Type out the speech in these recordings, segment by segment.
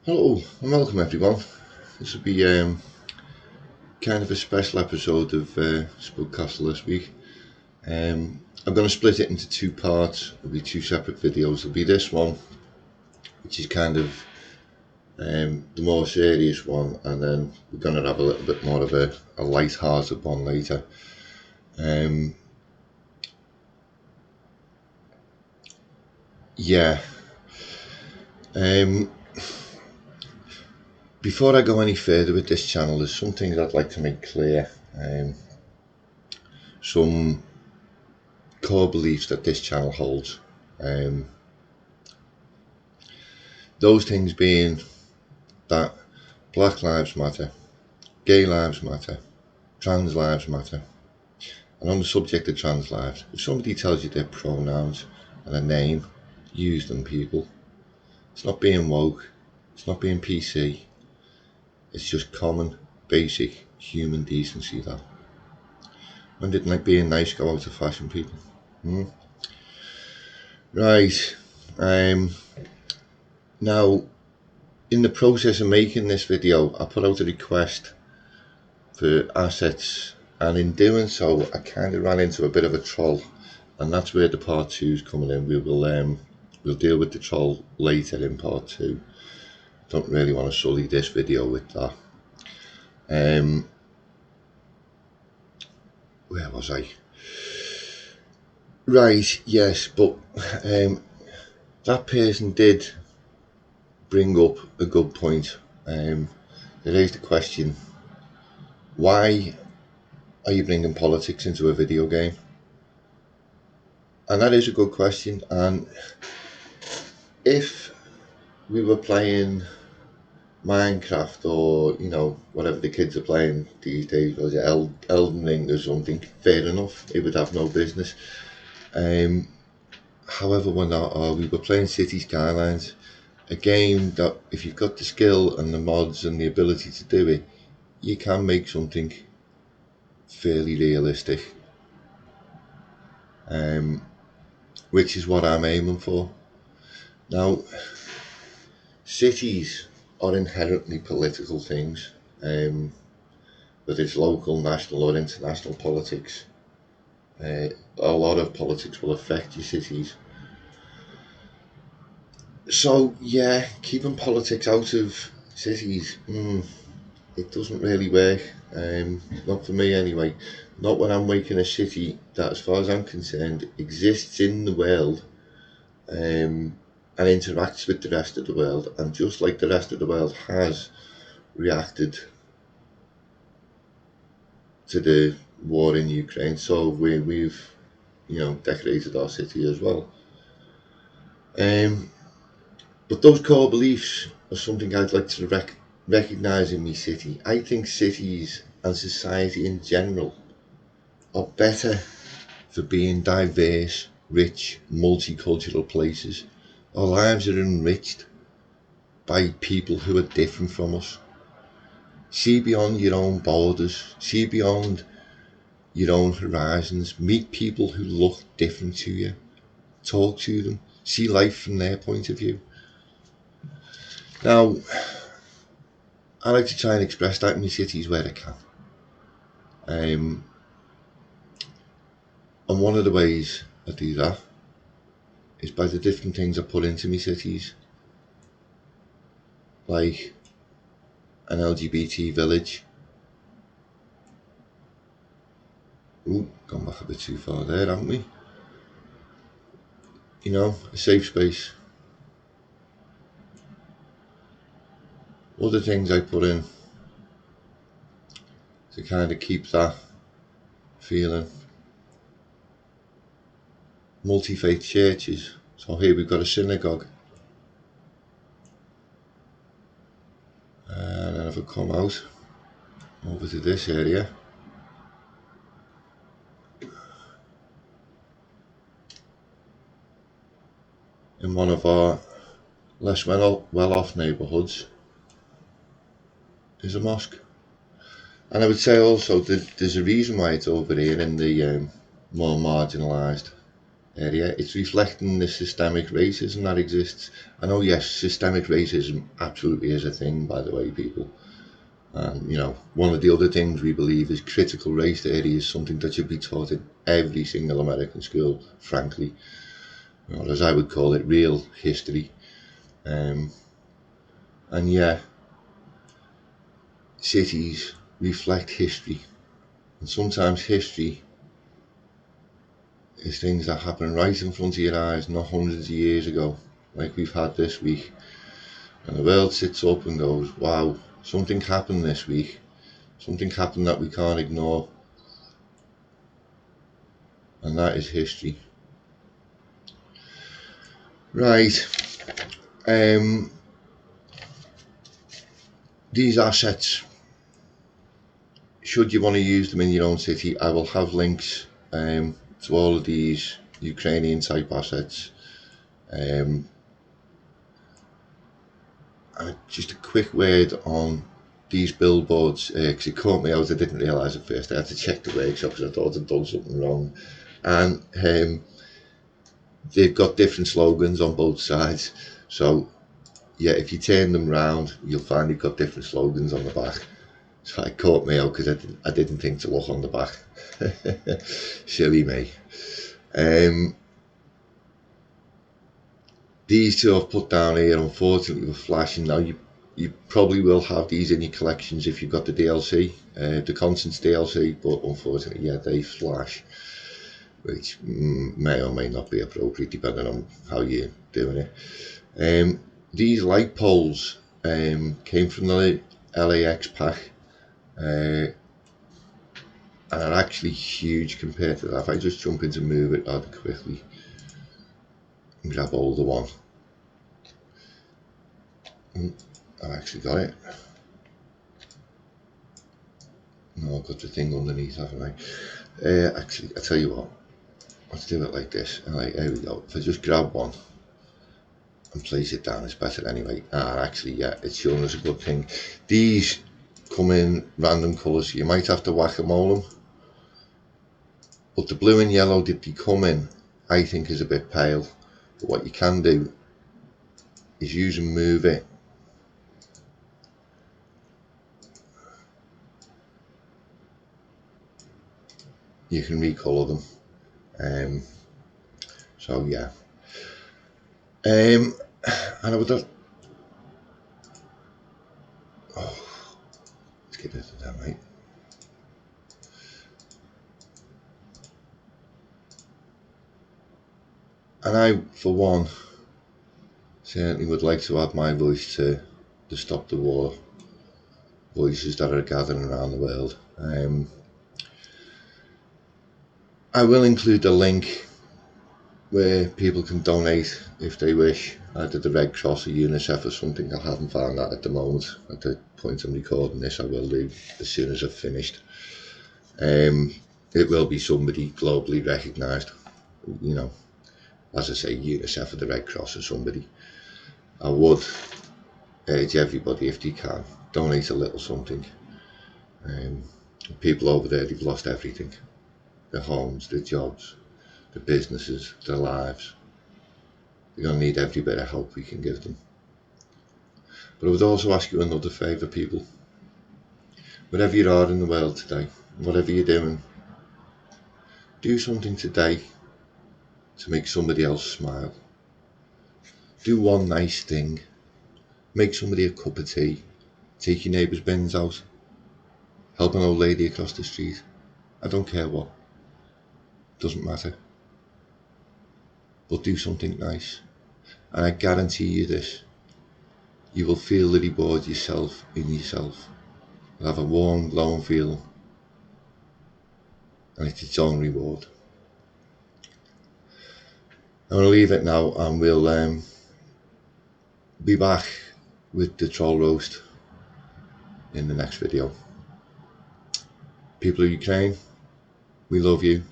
Hello and welcome everyone. This will be kind of a special episode of Spudcastle this week. I'm going to split it into two parts. It'll be two separate videos. There'll be this one, which is kind of the more serious one, and then we're going to have a little bit more of a light-hearted one later. Before I go any further with this channel, there's some things I'd like to make clear. Some core beliefs that this channel holds. Those things being that Black Lives Matter, Gay Lives Matter, Trans Lives Matter. And on the subject of trans lives, if somebody tells you their pronouns and a name, use them, people. It's not being woke, it's not being PC, it's just common, basic human decency, that. When did being nice go out of fashion, people? Right. Now, in the process of making this video, I put out a request for assets, and in doing so, I kind of ran into a bit of a troll, and that's where the part 2 is coming in. We'll deal with the troll later in part 2. Don't really want to sully this video with that. Where was I? Right, yes, but that person did bring up a good point. They raised the question, why are you bringing politics into a video game? And that is a good question. And if we were playing Minecraft, or whatever the kids are playing these days, was it Elden Ring or something, fair enough, it would have no business. However, we're not. Or we were playing City Skylines, a game that if you've got the skill and the mods and the ability to do it, you can make something fairly realistic, which is what I'm aiming for. Now, cities are inherently political things, whether it's local, national or international politics. A lot of politics will affect your cities. So yeah, keeping politics out of cities, it doesn't really work. Not for me anyway. Not when I'm making a city that, as far as I'm concerned, exists in the world, and interacts with the rest of the world, and just like the rest of the world has reacted to the war in Ukraine, so we've decorated our city as well. But those core beliefs are something I'd like to recognise in my city. I think cities and society in general are better for being diverse, rich, multicultural places. Our lives are enriched by people who are different from us. See beyond your own borders, see beyond your own horizons, meet people who look different to you, talk to them, see life from their point of view. Now, I like to try and express that in my cities where I can. And one of the ways I do that is by the different things I put into my cities, like an LGBT village. Ooh, gone back a bit too far there, haven't we? A safe space. Other things I put in to kind of keep that feeling. Multi-faith churches. So here we've got a synagogue. And then if I come out over to this area, in one of our less well-off neighbourhoods, is a mosque. And I would say also that there's a reason why it's over here in the more marginalised area. It's reflecting the systemic racism that exists. I know, yes, systemic racism absolutely is a thing, by the way, people. And, you know, one of the other things we believe is critical race theory is something that should be taught in every single American school, frankly. Or as I would call it, real history. And yeah, cities reflect history. And sometimes history is things that happen right in front of your eyes, not hundreds of years ago, like we've had this week. And the world sits up and goes, wow, something happened this week. Something happened that we can't ignore. And that is history. Right. These assets, should you want to use them in your own city, I will have links to all of these Ukrainian type assets. And just a quick word on these billboards, because it caught me out. I didn't realise at first. I had to check the workshop because I thought I'd done something wrong. And they've got different slogans on both sides. So yeah, if you turn them round, you'll find they've got different slogans on the back. So it caught me out because I didn't think to look on the back. Silly me. These two I've put down here, unfortunately, were flashing. Now you probably will have these in your collections if you've got the DLC, the Constance DLC, but unfortunately, yeah, they flash, which may or may not be appropriate depending on how you're doing it. These light poles came from the LAX pack, and are actually huge compared to that. If I just jump in to move it rather quickly and grab hold of one. I've actually got it. No, I've got the thing underneath, haven't I? Actually, I tell you what, let's do it like this. Alright, here we go. If I just grab one and place it down, it's better anyway. Actually, yeah, it's showing us a good thing. These come in random colours, so you might have to whack-a-mole them. But the blue and yellow that they come in, I think, is a bit pale. But what you can do is use and move it. You can recolour them. So yeah. And I would have, let's get rid of that, right? And I, for one, certainly would like to add my voice to the Stop the War voices that are gathering around the world. I will include a link where people can donate if they wish, either the Red Cross or UNICEF or something. I haven't found that at the moment. At the point I'm recording this, I will do as soon as I've finished. It will be somebody globally recognised, you know, as I say, UNICEF or the Red Cross or somebody. I would urge everybody, if they can, donate a little something. People over there, they've lost everything. Their homes, their jobs, their businesses, their lives. They're going to need every bit of help we can give them. But I would also ask you another favour, people. Wherever you are in the world today, whatever you're doing, do something today to make somebody else smile. Do one nice thing. Make somebody a cup of tea. Take your neighbour's bins out. Help an old lady across the street. I don't care what. Doesn't matter. But do something nice. And I guarantee you this. You will feel the reward yourself in yourself. You'll have a warm, glowing feeling. And it's its own reward. I'm going to leave it now, and we'll be back with the troll roast in the next video. People of Ukraine, we love you.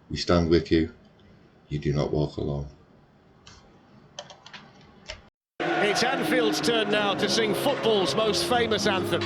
We stand with you. You do not walk alone. It's Anfield's turn now to sing football's most famous anthem.